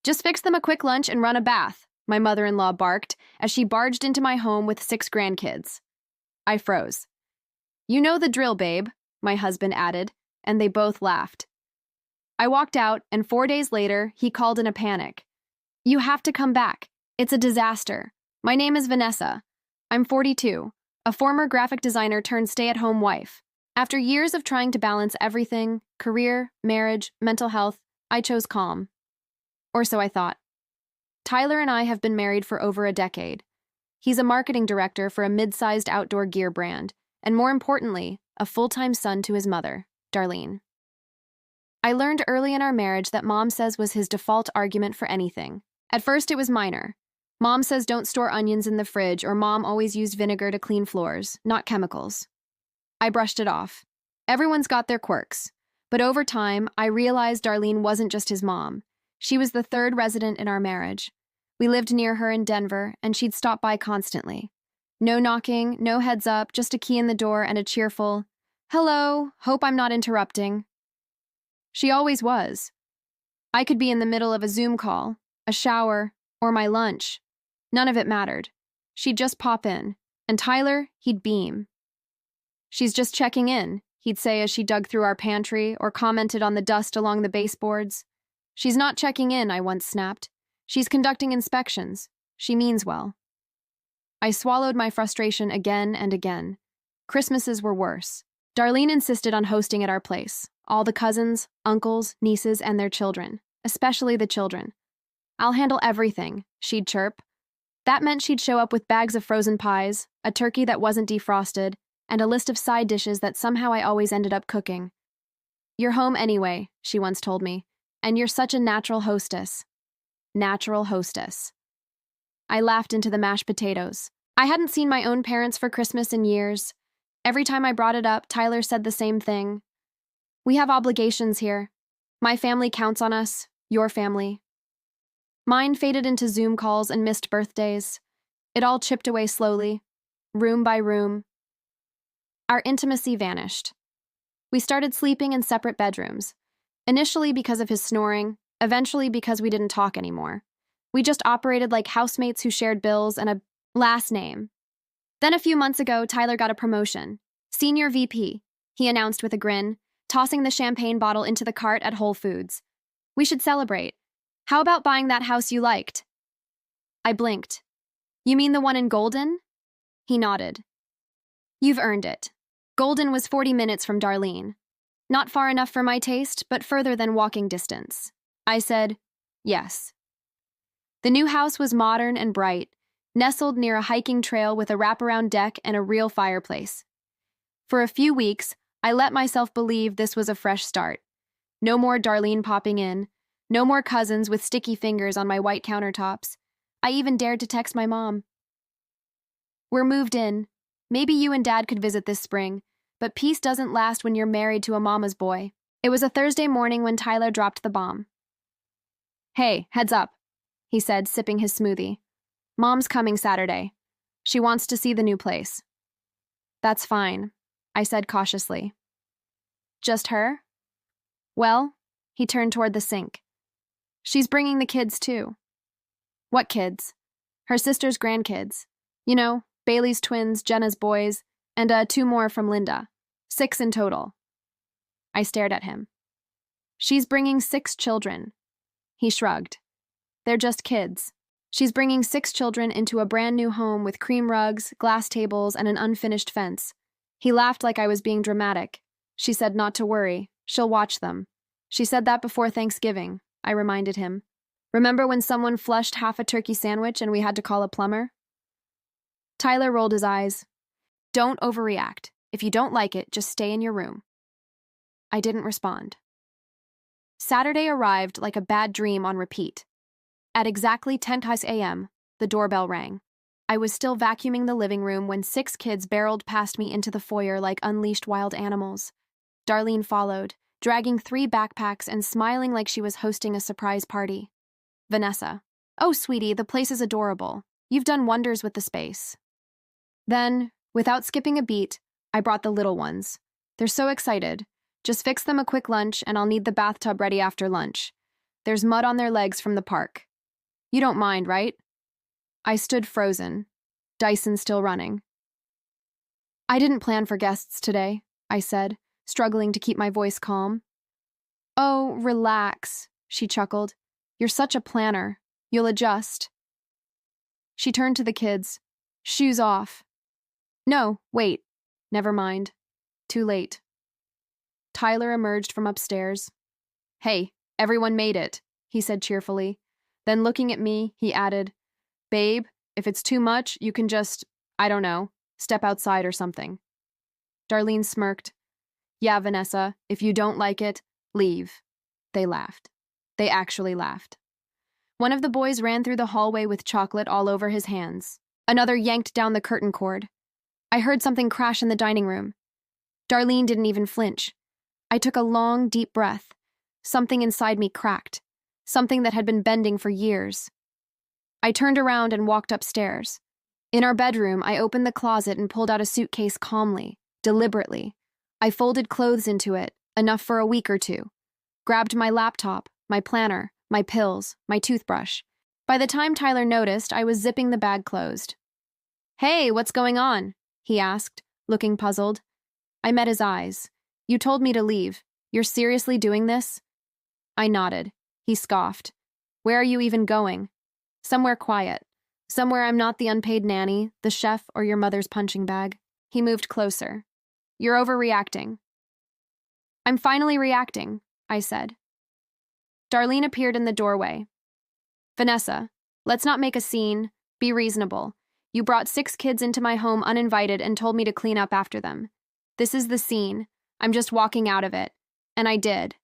Just fix them a quick lunch and run a bath, my mother-in-law barked as she barged into my home with 6 grandkids. I froze. You know the drill, babe, my husband added, and they both laughed. I walked out, and 4 days later, he called in a panic. You have to come back. It's a disaster. My name is Vanessa. I'm 42, a former graphic designer turned stay-at-home wife. After years of trying to balance everything, career, marriage, mental health, I chose calm. Or so I thought. Tyler and I have been married for over a decade. He's a marketing director for a mid-sized outdoor gear brand, and more importantly, a full-time son to his mother, Darlene. I learned early in our marriage that Mom says was his default argument for anything. At first, it was minor. Mom says don't store onions in the fridge, or Mom always used vinegar to clean floors, not chemicals. I brushed it off. Everyone's got their quirks. But over time, I realized Darlene wasn't just his mom. She was the 3rd resident in our marriage. We lived near her in Denver, and she'd stop by constantly. No knocking, no heads up, just a key in the door and a cheerful, "Hello, hope I'm not interrupting." She always was. I could be in the middle of a Zoom call, a shower, or my lunch. None of it mattered. She'd just pop in, and Tyler, he'd beam. "She's just checking in," he'd say as she dug through our pantry or commented on the dust along the baseboards. "She's not checking in," I once snapped. "She's conducting inspections. She means well." I swallowed my frustration again and again. Christmases were worse. Darlene insisted on hosting at our place. All the cousins, uncles, nieces, and their children, especially the children. "I'll handle everything," she'd chirp. That meant she'd show up with bags of frozen pies, a turkey that wasn't defrosted, and a list of side dishes that somehow I always ended up cooking. "You're home anyway," she once told me, "and you're such a natural hostess." Natural hostess. I laughed into the mashed potatoes. I hadn't seen my own parents for Christmas in years. Every time I brought it up, Tyler said the same thing. "We have obligations here. My family counts on us, your family." Mine faded into Zoom calls and missed birthdays. It all chipped away slowly, room by room. Our intimacy vanished. We started sleeping in separate bedrooms, initially because of his snoring, eventually because we didn't talk anymore. We just operated like housemates who shared bills and a last name. Then a few months ago, Tyler got a promotion. Senior VP, he announced with a grin, tossing the champagne bottle into the cart at Whole Foods. "We should celebrate. How about buying that house you liked?" I blinked. "You mean the one in Golden?" He nodded. "You've earned it." Golden was 40 minutes from Darlene. Not far enough for my taste, but further than walking distance. I said, yes. The new house was modern and bright, nestled near a hiking trail with a wraparound deck and a real fireplace. For a few weeks, I let myself believe this was a fresh start. No more Darlene popping in, no more cousins with sticky fingers on my white countertops. I even dared to text my mom. "We're moved in. Maybe you and Dad could visit this spring, but peace doesn't last when you're married to a mama's boy." It was a Thursday morning when Tyler dropped the bomb. "Hey, heads up," he said, sipping his smoothie. "Mom's coming Saturday. She wants to see the new place." "That's fine," I said cautiously. "Just her?" "Well," he turned toward the sink. "She's bringing the kids, too." "What kids?" "Her sister's grandkids. You know, Bailey's twins, Jenna's boys, and 2 more from Linda. 6 in total." I stared at him. "She's bringing 6 children." He shrugged. "They're just kids. She's bringing 6 children into a brand new home with cream rugs, glass tables, and an unfinished fence." He laughed like I was being dramatic. "She said not to worry. She'll watch them." "She said that before Thanksgiving," I reminded him. "Remember when someone flushed half a turkey sandwich and we had to call a plumber?" Tyler rolled his eyes. "Don't overreact. If you don't like it, just stay in your room." I didn't respond. Saturday arrived like a bad dream on repeat. At exactly 10 a.m., the doorbell rang. I was still vacuuming the living room when 6 kids barreled past me into the foyer like unleashed wild animals. Darlene followed, dragging 3 backpacks and smiling like she was hosting a surprise party. Vanessa. "Oh, sweetie, the place is adorable. You've done wonders with the space." Then, without skipping a beat, I brought the little ones. They're so excited. "Just fix them a quick lunch and I'll need the bathtub ready after lunch." There's mud on their legs from the park. You don't mind, right? I stood frozen, Dyson still running. I didn't plan for guests today, I said, struggling to keep my voice calm. Oh, relax, she chuckled. You're such a planner. You'll adjust. She turned to the kids. Shoes off. No, wait. Never mind. Too late. Tyler emerged from upstairs. Hey, everyone made it, he said cheerfully. Then looking at me, he added, Babe, if it's too much, you can just, I don't know, step outside or something. Darlene smirked. Yeah, Vanessa, if you don't like it, leave. They laughed. They actually laughed. One of the boys ran through the hallway with chocolate all over his hands. Another yanked down the curtain cord. I heard something crash in the dining room. Darlene didn't even flinch. I took a long, deep breath. Something inside me cracked. Something that had been bending for years. I turned around and walked upstairs. In our bedroom, I opened the closet and pulled out a suitcase calmly, deliberately. I folded clothes into it, enough for a week or two. Grabbed my laptop, my planner, my pills, my toothbrush. By the time Tyler noticed, I was zipping the bag closed. Hey, what's going on? He asked, looking puzzled. I met his eyes. You told me to leave. You're seriously doing this? I nodded. He scoffed. Where are you even going? Somewhere quiet. Somewhere I'm not the unpaid nanny, the chef, or your mother's punching bag. He moved closer. You're overreacting. I'm finally reacting, I said. Darlene appeared in the doorway. Vanessa, let's not make a scene. Be reasonable. You brought 6 kids into my home uninvited and told me to clean up after them. This is the scene. I'm just walking out of it. And I did.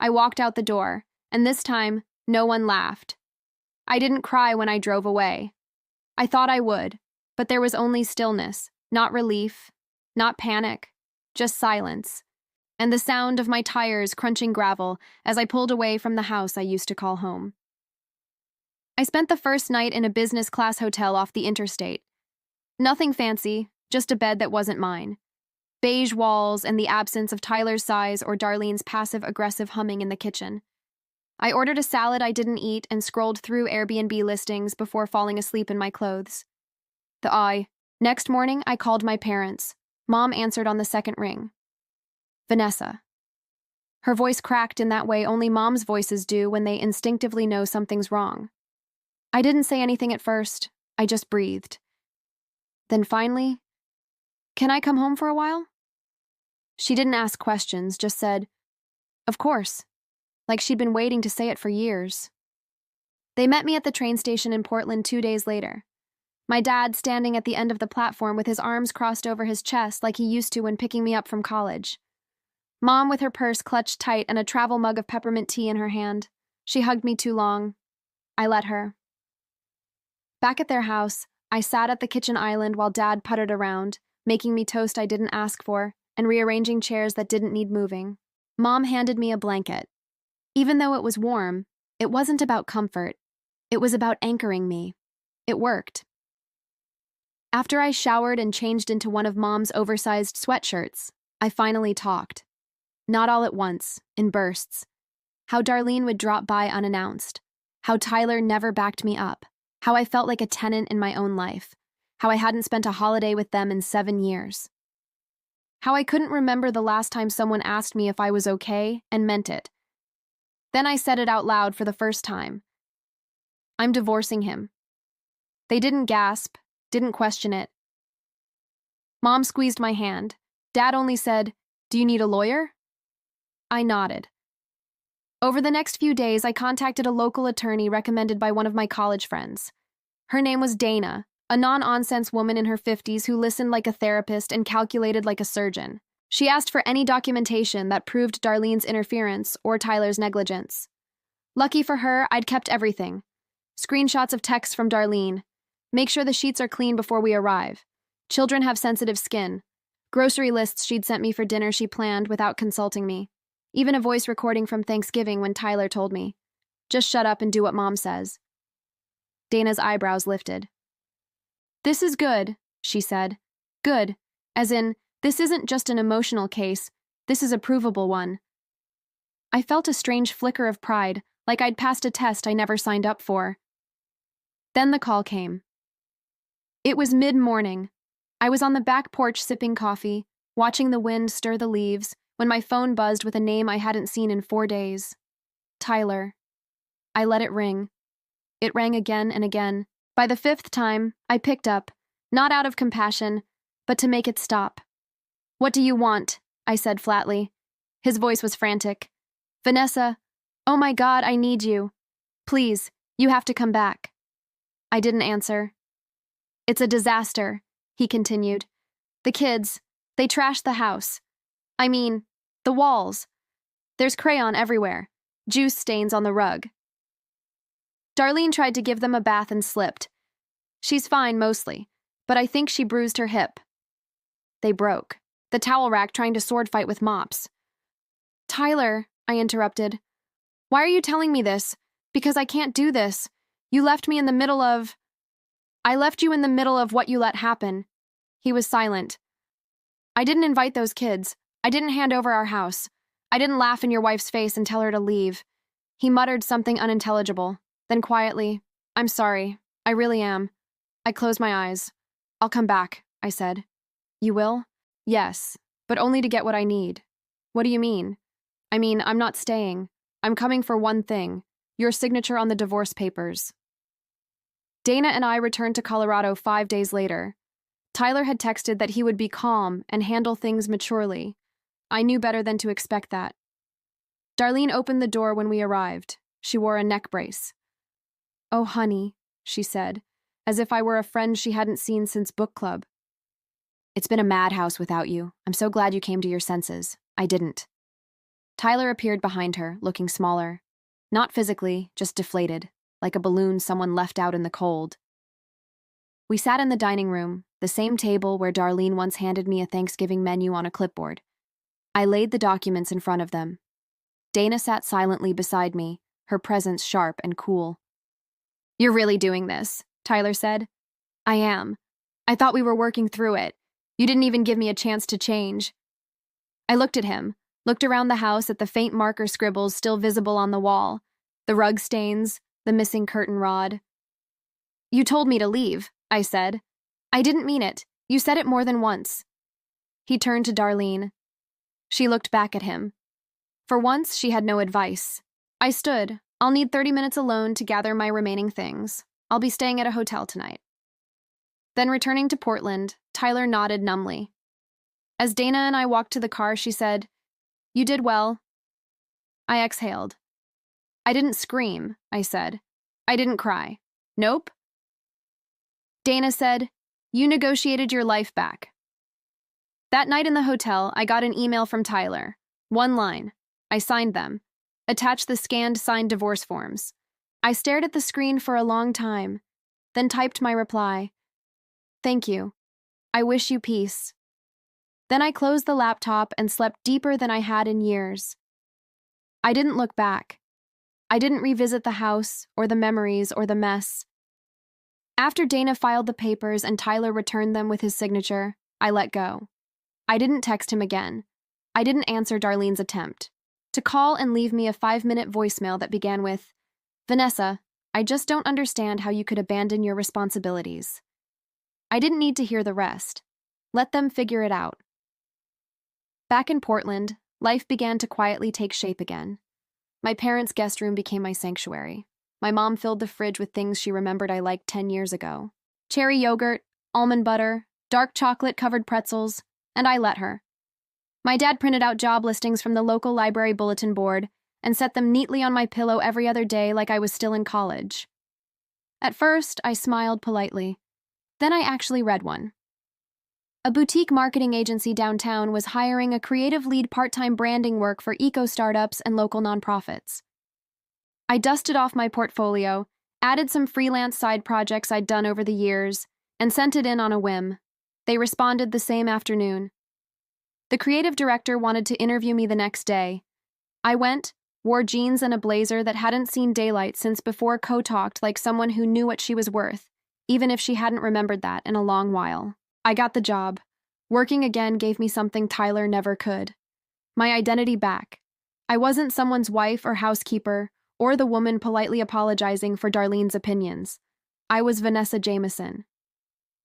I walked out the door, and this time, no one laughed. I didn't cry when I drove away. I thought I would, but there was only stillness, not relief, not panic, just silence, and the sound of my tires crunching gravel as I pulled away from the house I used to call home. I spent the first night in a business-class hotel off the interstate. Nothing fancy, just a bed that wasn't mine. Beige walls and the absence of Tyler's sighs or Darlene's passive-aggressive humming in the kitchen. I ordered a salad I didn't eat and scrolled through Airbnb listings before falling asleep in my clothes. Next morning, I called my parents. Mom answered on the second ring. Vanessa. Her voice cracked in that way only mom's voices do when they instinctively know something's wrong. I didn't say anything at first. I just breathed. Then finally, can I come home for a while? She didn't ask questions, just said, of course, like she'd been waiting to say it for years. They met me at the train station in Portland 2 days later. My dad standing at the end of the platform with his arms crossed over his chest like he used to when picking me up from college. Mom with her purse clutched tight and a travel mug of peppermint tea in her hand. She hugged me too long. I let her. Back at their house, I sat at the kitchen island while Dad puttered around, making me toast I didn't ask for and rearranging chairs that didn't need moving. Mom handed me a blanket. Even though it was warm, it wasn't about comfort. It was about anchoring me. It worked. After I showered and changed into one of Mom's oversized sweatshirts, I finally talked. Not all at once, in bursts. How Darlene would drop by unannounced. How Tyler never backed me up. How I felt like a tenant in my own life. How I hadn't spent a holiday with them in 7 years. How I couldn't remember the last time someone asked me if I was okay and meant it. Then I said it out loud for the first time. I'm divorcing him. They didn't gasp, didn't question it. Mom squeezed my hand. Dad only said, "Do you need a lawyer?" I nodded. Over the next few days, I contacted a local attorney recommended by one of my college friends. Her name was Dana, a non-nonsense woman in her 50s who listened like a therapist and calculated like a surgeon. She asked for any documentation that proved Darlene's interference or Tyler's negligence. Lucky for her, I'd kept everything. Screenshots of texts from Darlene. Make sure the sheets are clean before we arrive. Children have sensitive skin. Grocery lists she'd sent me for dinner she planned without consulting me. Even a voice recording from Thanksgiving when Tyler told me, "Just shut up and do what Mom says." Dana's eyebrows lifted. "This is good," she said. "Good, as in, this isn't just an emotional case, this is a provable one." I felt a strange flicker of pride, like I'd passed a test I never signed up for. Then the call came. It was mid-morning. I was on the back porch sipping coffee, watching the wind stir the leaves, when my phone buzzed with a name I hadn't seen in 4 days. Tyler. I let it ring. It rang again and again. By the 5th time, I picked up, not out of compassion, but to make it stop. "What do you want?" I said flatly. His voice was frantic. "Vanessa, oh my God, I need you. Please, you have to come back." I didn't answer. "It's a disaster," he continued. "The kids, they trashed the house. I mean, the walls. There's crayon everywhere, juice stains on the rug. Darlene tried to give them a bath and slipped. She's fine mostly, but I think she bruised her hip. They broke, the towel rack trying to sword fight with mops." "Tyler," I interrupted. "Why are you telling me this? Because I can't do this. You left me in the middle of..." "I left you in the middle of what you let happen." He was silent. "I didn't invite those kids. I didn't hand over our house. I didn't laugh in your wife's face and tell her to leave." He muttered something unintelligible. Then quietly, "I'm sorry. I really am." I closed my eyes. "I'll come back," I said. "You will?" "Yes, but only to get what I need." "What do you mean?" "I mean, I'm not staying. I'm coming for one thing, your signature on the divorce papers." Dana and I returned to Colorado 5 days later. Tyler had texted that he would be calm and handle things maturely. I knew better than to expect that. Darlene opened the door when we arrived. She wore a neck brace. "Oh, honey," she said, as if I were a friend she hadn't seen since book club. "It's been a madhouse without you. I'm so glad you came to your senses." I didn't. Tyler appeared behind her, looking smaller. Not physically, just deflated, like a balloon someone left out in the cold. We sat in the dining room, the same table where Darlene once handed me a Thanksgiving menu on a clipboard. I laid the documents in front of them. Dana sat silently beside me, her presence sharp and cool. "You're really doing this," Tyler said. "I am. I thought we were working through it. You didn't even give me a chance to change." I looked at him, looked around the house at the faint marker scribbles still visible on the wall, the rug stains, the missing curtain rod. "You told me to leave," I said. "I didn't mean it. You said it more than once." He turned to Darlene. She looked back at him. For once, she had no advice. I stood. "I'll need 30 minutes alone to gather my remaining things. I'll be staying at a hotel tonight." Then returning to Portland, Tyler nodded numbly. As Dana and I walked to the car, she said, "You did well." I exhaled. "I didn't scream," I said. "I didn't cry." "Nope." Dana said, "You negotiated your life back." That night in the hotel, I got an email from Tyler. 1 line. I signed them. Attached the scanned signed divorce forms. I stared at the screen for a long time, then typed my reply. "Thank you. I wish you peace." Then I closed the laptop and slept deeper than I had in years. I didn't look back. I didn't revisit the house, or the memories, or the mess. After Dana filed the papers and Tyler returned them with his signature, I let go. I didn't text him again. I didn't answer Darlene's attempt to call and leave me a 5-minute voicemail that began with, "Vanessa, I just don't understand how you could abandon your responsibilities." I didn't need to hear the rest. Let them figure it out. Back in Portland, life began to quietly take shape again. My parents' guest room became my sanctuary. My mom filled the fridge with things she remembered I liked 10 years ago. Cherry yogurt, almond butter, dark chocolate-covered pretzels, and I let her. My dad printed out job listings from the local library bulletin board and set them neatly on my pillow every other day like I was still in college. At first, I smiled politely. Then I actually read one. A boutique marketing agency downtown was hiring a creative lead part-time branding work for eco-startups and local nonprofits. I dusted off my portfolio, added some freelance side projects I'd done over the years, and sent it in on a whim. They responded the same afternoon. The creative director wanted to interview me the next day. I went, wore jeans and a blazer that hadn't seen daylight since before co-talked like someone who knew what she was worth, even if she hadn't remembered that in a long while. I got the job. Working again gave me something Tyler never could. My identity back. I wasn't someone's wife or housekeeper or the woman politely apologizing for Darlene's opinions. I was Vanessa Jameson.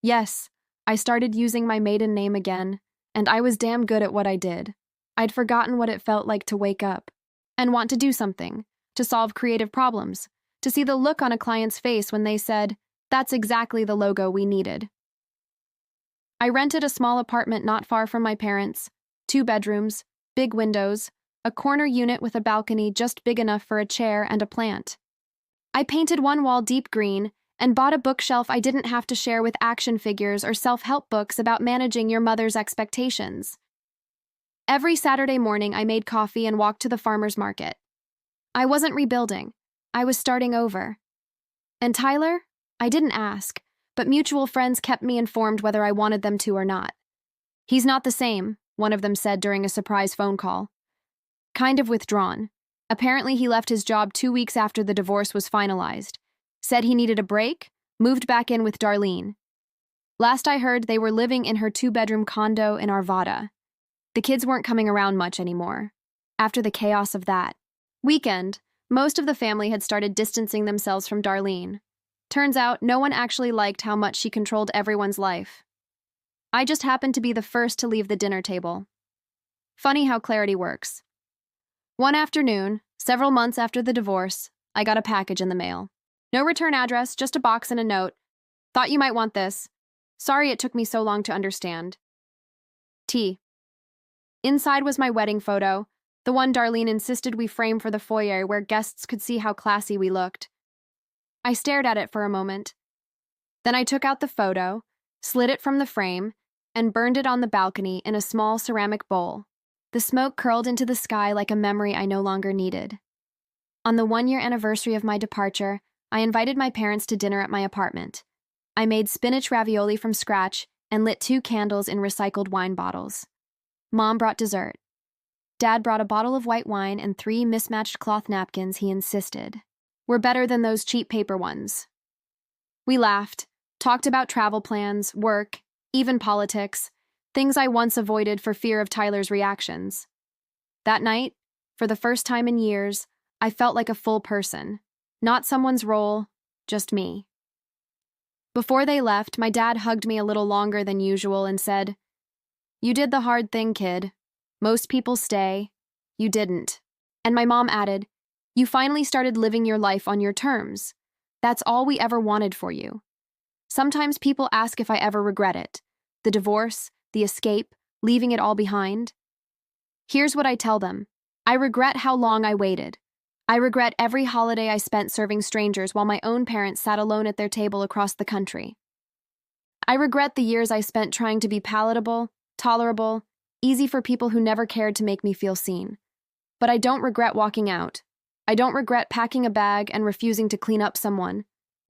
Yes, I started using my maiden name again, and I was damn good at what I did. I'd forgotten what it felt like to wake up and want to do something, to solve creative problems, to see the look on a client's face when they said, "That's exactly the logo we needed." I rented a small apartment not far from my parents, 2 bedrooms, big windows, a corner unit with a balcony just big enough for a chair and a plant. I painted one wall deep green and bought a bookshelf I didn't have to share with action figures or self-help books about managing your mother's expectations. Every Saturday morning, I made coffee and walked to the farmer's market. I wasn't rebuilding. I was starting over. And Tyler? I didn't ask, but mutual friends kept me informed whether I wanted them to or not. "He's not the same," one of them said during a surprise phone call. Kind of withdrawn. Apparently, he left his job 2 weeks after the divorce was finalized. Said he needed a break, moved back in with Darlene. Last I heard, they were living in her 2-bedroom condo in Arvada. The kids weren't coming around much anymore. After the chaos of that weekend, most of the family had started distancing themselves from Darlene. Turns out, no one actually liked how much she controlled everyone's life. I just happened to be the first to leave the dinner table. Funny how clarity works. One afternoon, several months after the divorce, I got a package in the mail. No return address, just a box and a note. "Thought you might want this. Sorry it took me so long to understand. T." Inside was my wedding photo, the one Darlene insisted we frame for the foyer where guests could see how classy we looked. I stared at it for a moment. Then I took out the photo, slid it from the frame, and burned it on the balcony in a small ceramic bowl. The smoke curled into the sky like a memory I no longer needed. On the 1-year anniversary of my departure, I invited my parents to dinner at my apartment. I made spinach ravioli from scratch and lit 2 candles in recycled wine bottles. Mom brought dessert. Dad brought a bottle of white wine and 3 mismatched cloth napkins he insisted were better than those cheap paper ones. We laughed, talked about travel plans, work, even politics, things I once avoided for fear of Tyler's reactions. That night, for the first time in years, I felt like a full person. Not someone's role, just me. Before they left, my dad hugged me a little longer than usual and said, "You did the hard thing, kid. Most people stay. You didn't." And my mom added, "You finally started living your life on your terms. That's all we ever wanted for you." Sometimes people ask if I ever regret it. The divorce, the escape, leaving it all behind. Here's what I tell them. I regret how long I waited. I regret every holiday I spent serving strangers while my own parents sat alone at their table across the country. I regret the years I spent trying to be palatable, tolerable, easy for people who never cared to make me feel seen. But I don't regret walking out. I don't regret packing a bag and refusing to clean up someone.